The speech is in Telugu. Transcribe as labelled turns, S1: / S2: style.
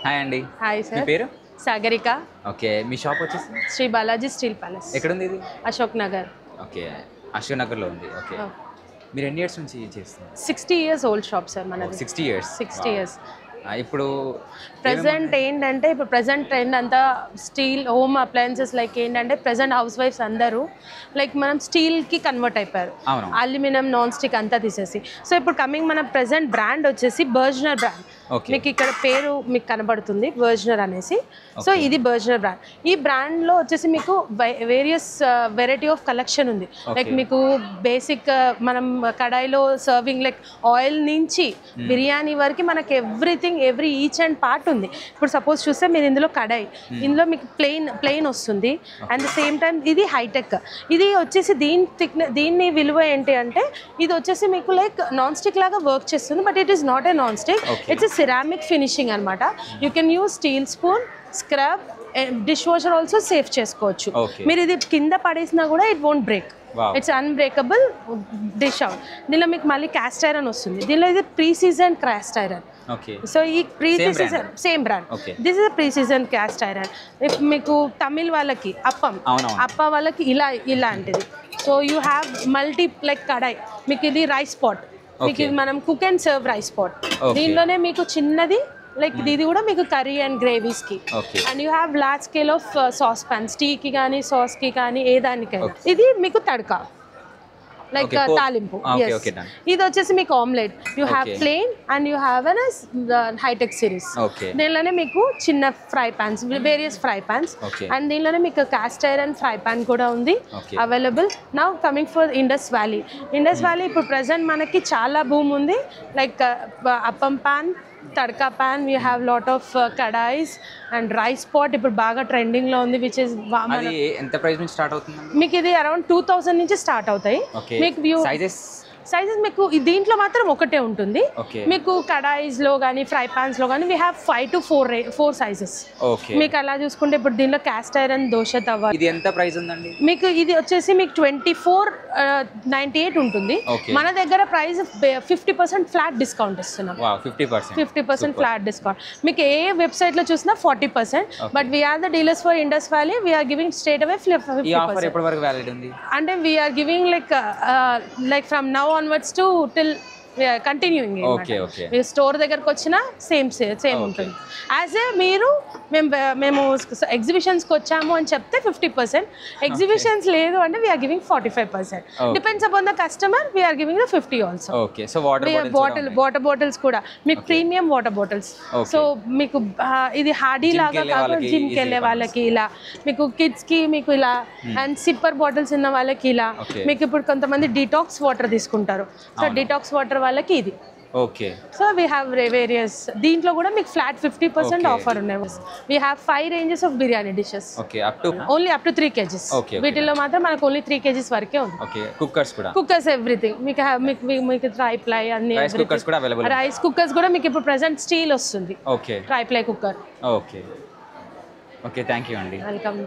S1: హాయ్ అండి.
S2: హాయ్
S1: మీ
S2: సార్.
S1: పేరు?
S2: సాగరిక.
S1: ఓకే. మీ షాప్ వచ్చేసి?
S2: Shri Balaji steel palace.
S1: ఎక్కడుంది ఇది?
S2: అశోక్ నగర్.
S1: ఓకే. అశోక్ నగర్లో ఉంది. ఓకే. మీరు ఎన్ని ఇయర్స్ నుంచి చేస్తున్నారు?
S2: 60 years ఓల్డ్ షాప్ సార్ మనది.
S1: 60 ఇయర్స్.
S2: 60 years.
S1: ఇప్పుడు
S2: ప్రెసెంట్ ఏంటంటే ఇప్పుడు ప్రెసెంట్ ట్రెండ్ అంతా స్టీల్ హోమ్ అప్లయన్సెస్ లైక్ ఏంటంటే ప్రెసెంట్ హౌస్ వైఫ్స్ అందరూ లైక్ మనం స్టీల్కి కన్వర్ట్ అయిపోయారు. అల్యూమినియం నాన్ స్టిక్ అంతా తీసేసి. సో ఇప్పుడు కమింగ్ మన ప్రెసెంట్ బ్రాండ్ వచ్చేసి బర్జ్నర్ బ్రాండ్. మీకు ఇక్కడ పేరు మీకు కనబడుతుంది బర్జ్నర్ అనేసి. సో ఇది బర్జ్నర్ బ్రాండ్. ఈ బ్రాండ్లో వచ్చేసి మీకు వేరియస్ వెరైటీ ఆఫ్ కలెక్షన్ ఉంది. లైక్ మీకు బేసిక్ మనం కడాయిలో సర్వింగ్ లైక్ ఆయిల్ నుంచి బిర్యానీ వరకు మనకి ఎవ్రీ ఈచ్ అండ్ పార్ట్ ఉంది. ఇప్పుడు సపోజ్ చూస్తే మీరు ఇందులో కడాయి, ఇందులో మీకు ప్లెయిన్ వస్తుంది. అండ్ ద సేమ్ టైం ఇది హైటెక్. ఇది వచ్చేసి దీన్ని విలువ ఏంటి అంటే ఇది వచ్చేసి మీకు లైక్ నాన్ స్టిక్ లాగా వర్క్ చేస్తుంది. But it is not a non stick, it's ceramic finishing అనమాట. You can use steel spoon, scrub, dish washer also safe చేసుకోవచ్చు. మీరు ఇది కింద పడేసినా కూడా it won't break. It's unbreakable dish out. దీనిలో మీకు మళ్ళీ క్యాస్ట్ ఐరన్ వస్తుంది. దీనిలో ఇది pre season cast iron. So ఈ same brand. This is pre season cast iron. If మీకు తమిళ్ వాళ్ళకి అప్ప వాళ్ళకి ఇలాంటిది. So you have multi like kadai. మీకు ఇది రైస్ పాట్, మీకు ఇది మనం cook and serve rice pot. దీనిలోనే మీకు చిన్నది లైక్ ఇది కూడా మీకు కర్రీ అండ్ గ్రేవీస్కి. And you have large scale of sauce pans, టీకి కానీ సాస్కి కానీ ఏ దానికైనా. ఇది మీకు తడక లైక్ తాలింపు. ఇది వచ్చేసి మీకు omelette. You have plain and you have an high tech series. దీనిలోనే మీకు చిన్న fry pans, various fry pans. And దీనిలోనే మీకు కాస్ట్ ఐరన్ ఫ్రై పాన్ కూడా ఉంది available. Now coming for Indus Valley. Indus Valley ఇప్పుడు ప్రెసెంట్ మనకి చాలా భూమి ఉంది. Like appam pan, tadka pan, we have lot of kadais and rice pot ఇప్పుడు బాగా ట్రెండింగ్లో ఉంది. విచ్ ఇస్
S1: ఎంత ప్రైస్ నుంచి స్టార్ట్ అవుతుంది?
S2: మీకు ఇది అరౌండ్ 2000 నుంచి స్టార్ట్ అవుతాయి. మీకు సైజెస్ మీకు దీంట్లో మాత్రం ఒకటే ఉంటుంది. మీకు కడాయిస్లో కానీ ఫ్రై పాన్స్లో కానీ వీ హ్యావ్ 5 to 4 సైజెస్. మీకు అలా చూసుకుంటే ఇప్పుడు దీనిలో క్యాస్ట్ ఐరన్ దోశ తవ్వ.
S1: ఇది ఎంత ప్రైస్ ఉందండి?
S2: మీకు ఇది వచ్చేసి మీకు 2498 ఉంటుంది. మన దగ్గర ప్రైస్ 50% ఫ్లాట్ డిస్కౌంట్ ఇస్తున్నాం. 50% ఫ్లాట్ డిస్కౌంట్. మీకు ఏ వెబ్సైట్లో చూసినా 40%. But we are the dealers for Indus Valley. We are giving straight away 50%. అంటే we are giving like from now onwards to till we are continuing. మీరు స్టోర్ దగ్గరకు వచ్చినా సేమ్ ఉంటుంది. యాజ్ ఏ మేము ఎగ్జిబిషన్స్కి వచ్చాము అని చెప్తే 50%, ఎగ్జిబిషన్స్ లేదు అంటే we are giving 45%. Depends upon the customer, we are giving the 50 also. Water bottles కూడా మీకు ప్రీమియం వాటర్ బాటిల్స్. సో మీకు ఇది హార్డీ లాగా కాదు, జిమ్కి వెళ్ళే వాళ్ళకి ఇలా, మీకు కిడ్స్కి మీకు ఇలా, అండ్ సిప్పర్ బాటిల్స్ ఉన్న వాళ్ళకి ఇలా. మీకు ఇప్పుడు కొంతమంది డిటాక్స్ వాటర్ తీసుకుంటారు. సో డిటాక్స్ వాటర్ వాళ్ళకి ఇది. So we have various. దీంట్లో కూడా మీకు ఫ్లాట్ 50% ఆఫర్ ఉన్నాయి. We have 5 ranges of biryani dishes. Only up to 3 kgs. వీటిల్లో మాత్రం మనకు ఓన్లీ 3 kgs వరకే ఉంది. కుక్కర్స్ ఎవ్రీథింగ్ మీకు ట్రైప్లై అన్ని రైస్ కుక్కర్స్ కూడా మీకు ఇప్పుడు ప్రెసెంట్ స్టీల్ వస్తుంది. Triply cooker.
S1: థ్యాంక్ యూ అండి.
S2: వెల్కమ్.